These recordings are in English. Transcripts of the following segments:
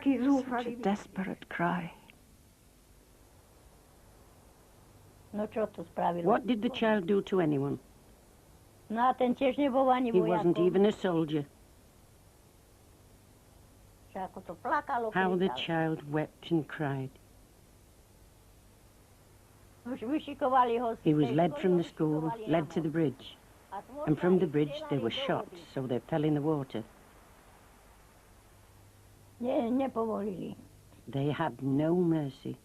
Such a desperate cry. What did the child do to anyone? He wasn't even a soldier. How the child wept and cried. He was led from the school, led to the bridge. And from the bridge they were shot, so they fell in the water. They had no mercy.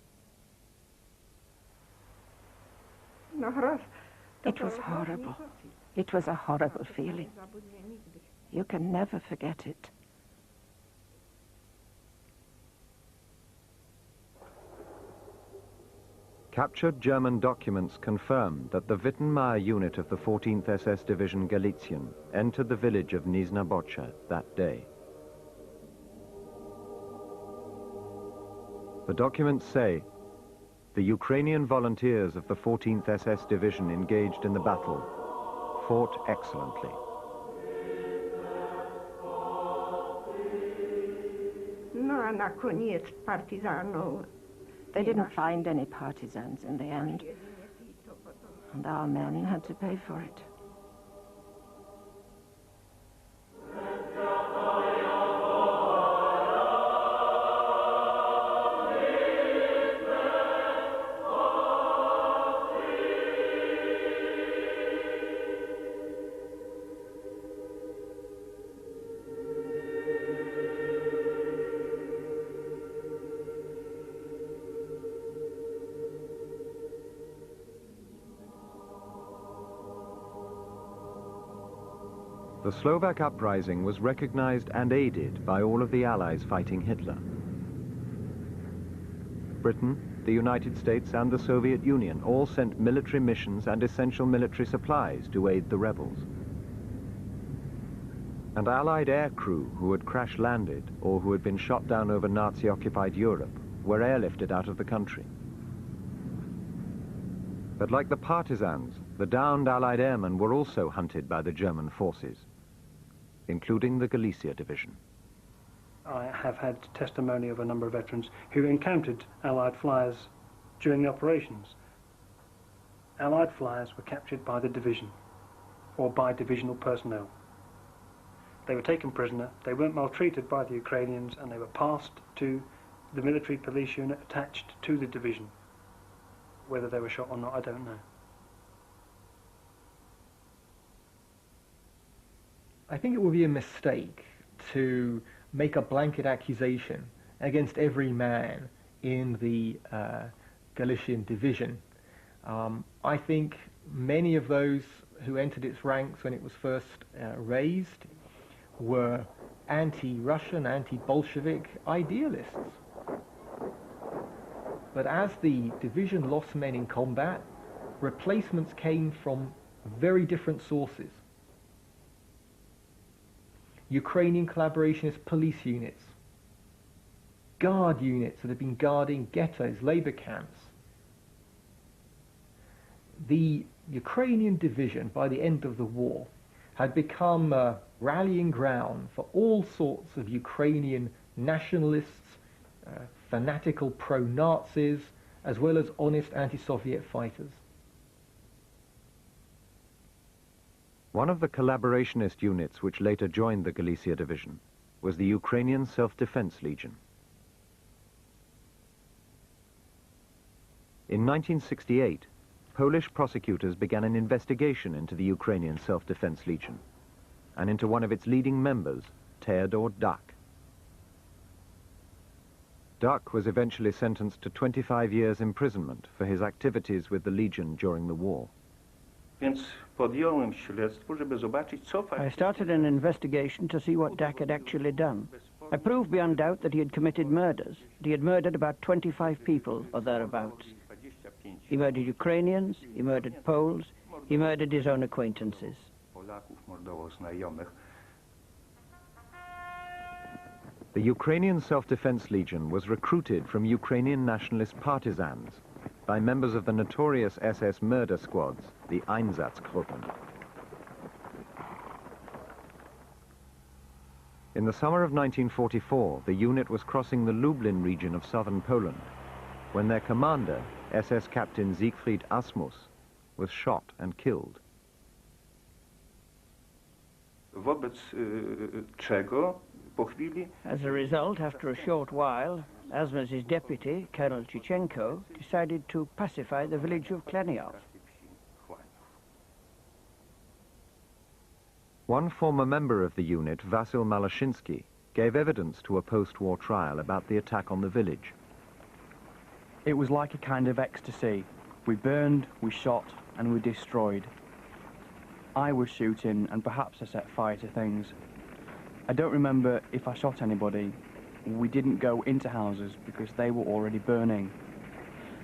It was horrible. It was a horrible feeling. You can never forget it. Captured German documents confirm that the Wittenmeier unit of the 14th SS Division Galician entered the village of Nizhna Bocha that day. The documents say, the Ukrainian volunteers of the 14th SS Division engaged in the battle fought excellently. They didn't find any partisans in the end, and our men had to pay for it. The Slovak uprising was recognized and aided by all of the Allies fighting Hitler. Britain, the United States and the Soviet Union all sent military missions and essential military supplies to aid the rebels. And Allied aircrew who had crash-landed or who had been shot down over Nazi-occupied Europe were airlifted out of the country. But like the partisans, the downed Allied airmen were also hunted by the German forces, including the Galicia Division. I have had testimony of a number of veterans who encountered Allied flyers during the operations. Allied flyers were captured by the division or by divisional personnel. They were taken prisoner, they weren't maltreated by the Ukrainians, and they were passed to the military police unit attached to the division. Whether they were shot or not, I don't know. I think it would be a mistake to make a blanket accusation against every man in the Galician division. I think many of those who entered its ranks when it was first raised were anti-Russian, anti-Bolshevik idealists. But as the division lost men in combat, replacements came from very different sources. Ukrainian collaborationist police units, guard units that have been guarding ghettos, labor camps. The Ukrainian division, by the end of the war, had become a rallying ground for all sorts of Ukrainian nationalists, fanatical pro-Nazis, as well as honest anti-Soviet fighters. One of the collaborationist units which later joined the Galicia Division was the Ukrainian Self-Defense Legion. In 1968, Polish prosecutors began an investigation into the Ukrainian Self-Defense Legion and into one of its leading members, Theodor Duck. Duck was eventually sentenced to 25 years imprisonment for his activities with the Legion during the war. I started an investigation to see what Duck had actually done. I proved beyond doubt that he had committed murders. He had murdered about 25 people or thereabouts. He murdered Ukrainians, he murdered Poles, he murdered his own acquaintances. The Ukrainian Self-Defense Legion was recruited from Ukrainian nationalist partisans by members of the notorious SS murder squads, the Einsatzgruppen. In the summer of 1944, the unit was crossing the Lublin region of southern Poland when their commander, SS Captain Siegfried Asmus, was shot and killed. As a result, after a short while, Asmus's deputy, Colonel Chichenko, decided to pacify the village of Klaniov. One former member of the unit, Vasil Malashinsky, gave evidence to a post-war trial about the attack on the village. It was like a kind of ecstasy. We burned, we shot, and we destroyed. I was shooting, and perhaps I set fire to things. I don't remember if I shot anybody. We didn't go into houses because they were already burning.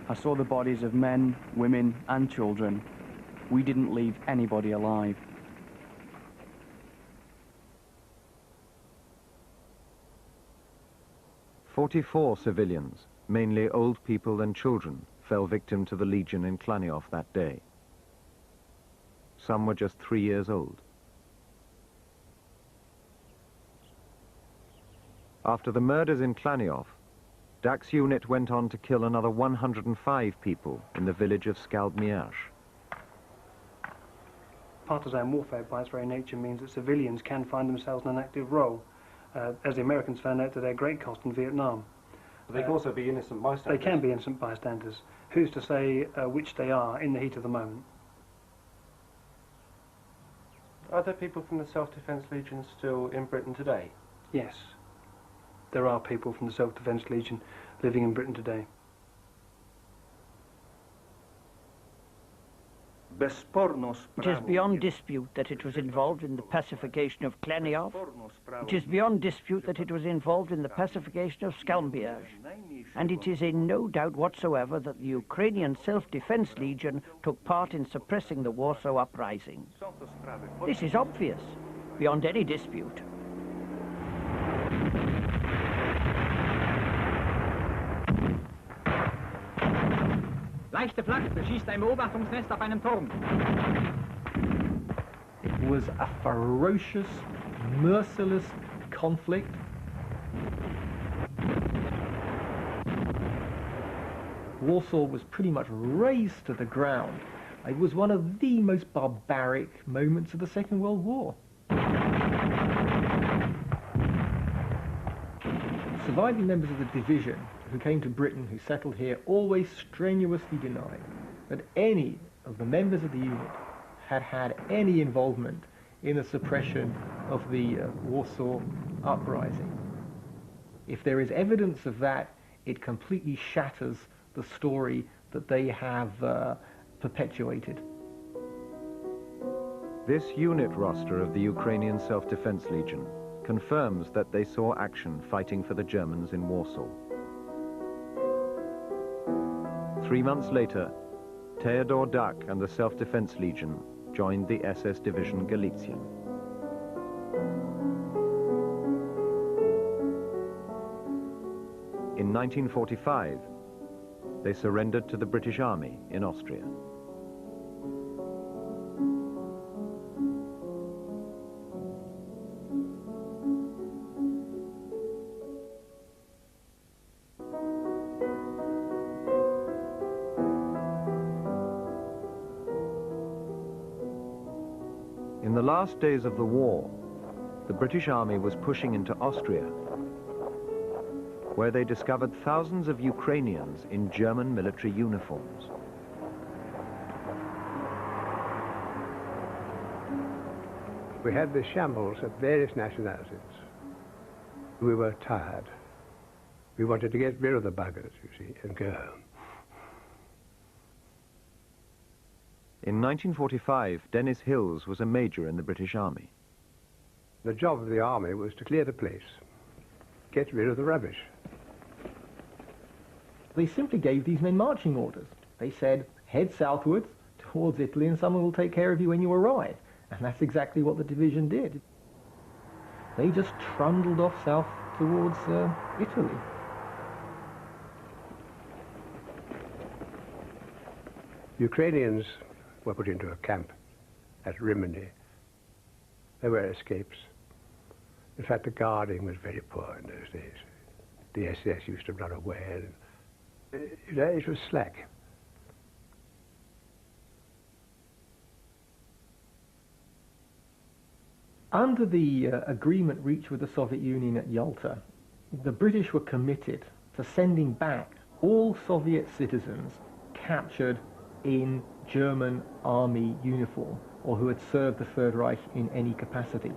I saw the bodies of men, women, and children. We didn't leave anybody alive. 44 civilians, mainly old people and children, fell victim to the Legion in Klaniov that day. Some were just 3 years old. After the murders in Klaniov, DAK's unit went on to kill another 105 people in the village of Skaldmierz. Partisan warfare by its very nature means that civilians can find themselves in an active role, as the Americans found out to their great cost in Vietnam. They can also be innocent bystanders. They can be innocent bystanders. Who's to say which they are in the heat of the moment? Are there people from the Self-Defense Legion still in Britain today? Yes. There are people from the Self-Defense Legion living in Britain today. It is beyond dispute that it was involved in the pacification of Klaniov. It is beyond dispute that it was involved in the pacification of Skaldmierz. And it is in no doubt whatsoever that the Ukrainian Self-Defense Legion took part in suppressing the Warsaw Uprising. This is obvious, beyond any dispute. Leichte Flak beschießt ein Beobachtungsnest auf einem Turm. It was a ferocious, merciless conflict. Warsaw was pretty much razed to the ground. It was one of the most barbaric moments of the Second World War. Surviving members of the division who came to Britain, who settled here, always strenuously denied that any of the members of the unit had had any involvement in the suppression of the Warsaw Uprising. If there is evidence of that, it completely shatters the story that they have perpetuated. This unit roster of the Ukrainian Self-Defense Legion confirms that they saw action fighting for the Germans in Warsaw. 3 months later, Theodor Dak and the Self-Defense Legion joined the SS Division Galizien. In 1945, they surrendered to the British Army in Austria. In the last days of the war, the British Army was pushing into Austria, where they discovered thousands of Ukrainians in German military uniforms. We had the shambles of various nationalities. We were tired. We wanted to get rid of the buggers, you see, and go home. In 1945, Dennis Hills was a major in the British Army. The job of the army was to clear the place, get rid of the rubbish. They simply gave these men marching orders. They said, head southwards towards Italy and someone will take care of you when you arrive. And that's exactly what the division did. They just trundled off south towards Italy. Ukrainians were put into a camp at Rimini. There were escapes. In fact, the guarding was very poor in those days. The SS used to run away, and it was slack. Under the agreement reached with the Soviet Union at Yalta, the British were committed to sending back all Soviet citizens captured in German army uniform or who had served the Third Reich in any capacity.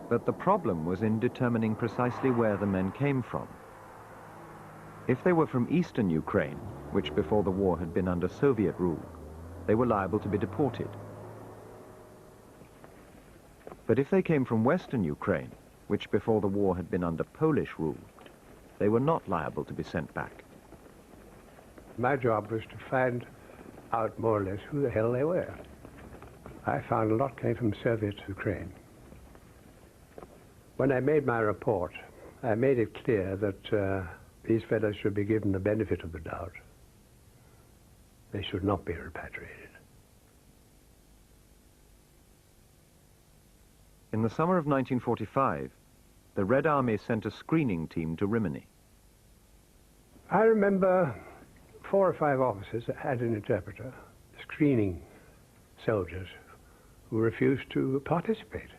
But the problem was in determining precisely where the men came from. If they were from eastern Ukraine, which before the war had been under Soviet rule, they were liable to be deported. But if they came from western Ukraine, which before the war had been under Polish rule, they were not liable to be sent back. My job was to find out more or less who the hell they were. I found a lot came from Soviet Ukraine. When I made my report, I made it clear that these fellows should be given the benefit of the doubt. They should not be repatriated. In the summer of 1945, the Red Army sent a screening team to Rimini. I remember 4 or 5 officers that had an interpreter screening soldiers who refused to participate.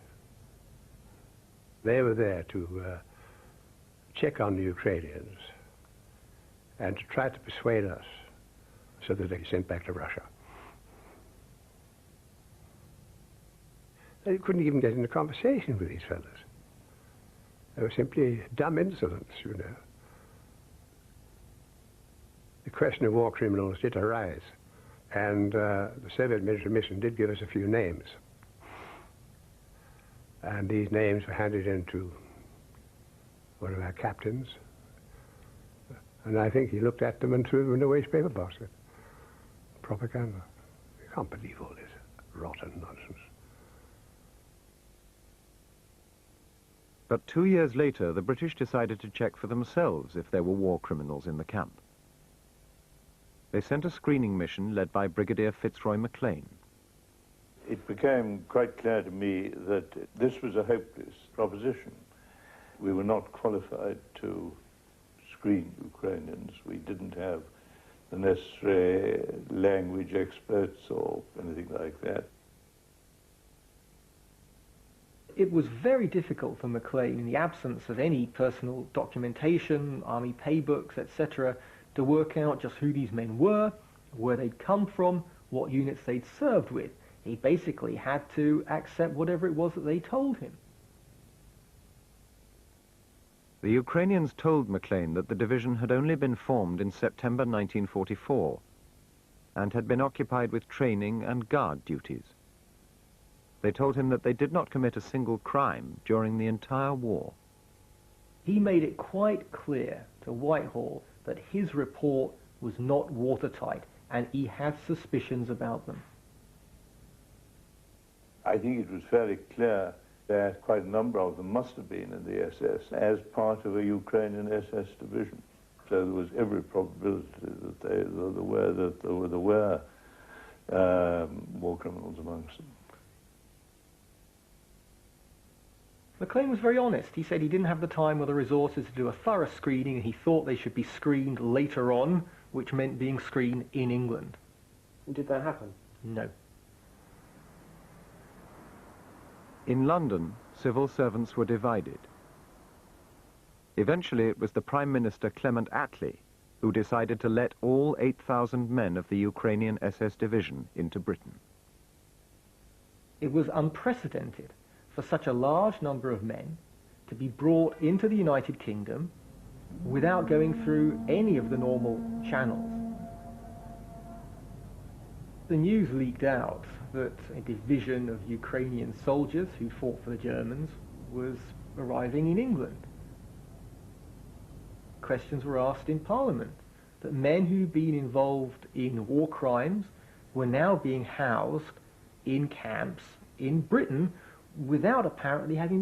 They were there to check on the Ukrainians and to try to persuade us so that they could be sent back to Russia. They couldn't even get into conversation with these fellows. They were simply dumb insolents, you know. The question of war criminals did arise, and the Soviet military mission did give us a few names. And these names were handed in to one of our captains, and I think he looked at them and threw them in a waste paper basket. Propaganda. You can't believe all this rotten nonsense. But 2 years later, the British decided to check for themselves if there were war criminals in the camp. They sent a screening mission led by Brigadier Fitzroy MacLean. It became quite clear to me that this was a hopeless proposition. We were not qualified to screen Ukrainians. We didn't have the necessary language experts or anything like that. It was very difficult for MacLean, in the absence of any personal documentation, army paybooks, etc., to work out just who these men were, where they'd come from, what units they'd served with. He basically had to accept whatever it was that they told him. The Ukrainians told MacLean that the division had only been formed in September 1944 and had been occupied with training and guard duties. They told him that they did not commit a single crime during the entire war. He made it quite clear to Whitehall that his report was not watertight, and he had suspicions about them. I think it was fairly clear that quite a number of them must have been in the SS as part of a Ukrainian SS division. So there was every probability that there were war criminals amongst them. MacLean was very honest. He said he didn't have the time or the resources to do a thorough screening, and he thought they should be screened later on, which meant being screened in England. Did that happen? No. In London, civil servants were divided. Eventually, it was the Prime Minister Clement Attlee who decided to let all 8,000 men of the Ukrainian SS division into Britain. It was unprecedented for such a large number of men to be brought into the United Kingdom without going through any of the normal channels. The news leaked out that a division of Ukrainian soldiers who fought for the Germans was arriving in England. Questions were asked in Parliament that men who'd been involved in war crimes were now being housed in camps in Britain without apparently having